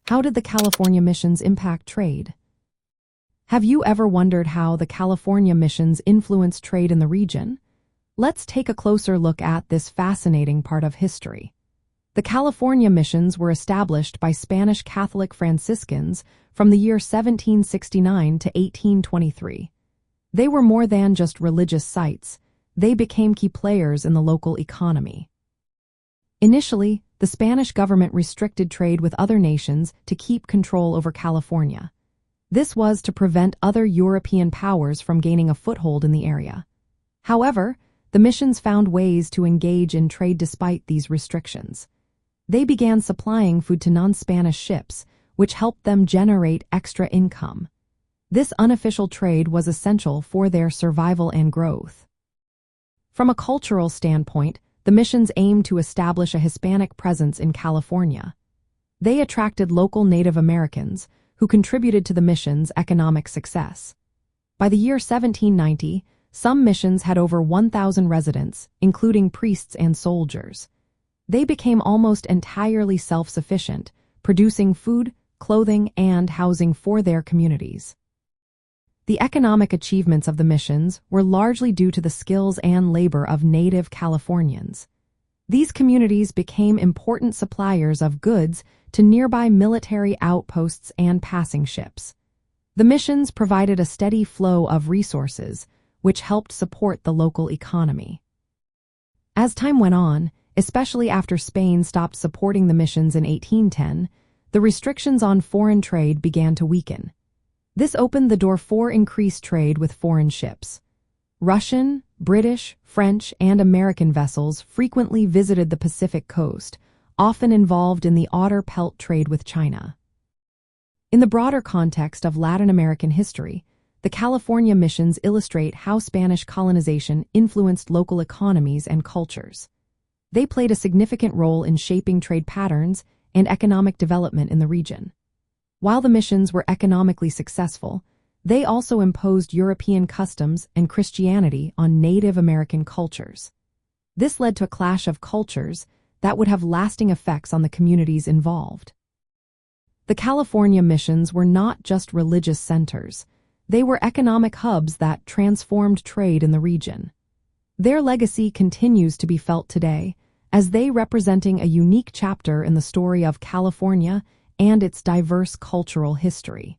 How did the California missions impact trade? Have you ever wondered how the California missions influenced trade in the region? Let's take a closer look at this fascinating part of history. The California missions were established by Spanish Catholic Franciscans from the year 1769 to 1823. They were more than just religious sites. They became key players in the local economy. Initially, the Spanish government restricted trade with other nations to keep control over California. This was to prevent other European powers from gaining a foothold in the area. However, the missions found ways to engage in trade despite these restrictions. They began supplying food to non-Spanish ships, which helped them generate extra income. This unofficial trade was essential for their survival and growth. From a cultural standpoint, the missions aimed to establish a Hispanic presence in California. They attracted local Native Americans, who contributed to the mission's economic success. By the year 1790, some missions had over 1,000 residents, including priests and soldiers. They became almost entirely self-sufficient, producing food, clothing, and housing for their communities. The economic achievements of the missions were largely due to the skills and labor of Native Californians. These communities became important suppliers of goods to nearby military outposts and passing ships. The missions provided a steady flow of resources, which helped support the local economy. As time went on, especially after Spain stopped supporting the missions in 1810, the restrictions on foreign trade began to weaken. This opened the door for increased trade with foreign ships. Russian, British, French, and American vessels frequently visited the Pacific coast, often involved in the otter pelt trade with China. In the broader context of Latin American history, the California missions illustrate how Spanish colonization influenced local economies and cultures. They played a significant role in shaping trade patterns and economic development in the region. While the missions were economically successful, they also imposed European customs and Christianity on Native American cultures. This led to a clash of cultures that would have lasting effects on the communities involved. The California missions were not just religious centers. They were economic hubs that transformed trade in the region. Their legacy continues to be felt today, as they representing a unique chapter in the story of California and its diverse cultural history.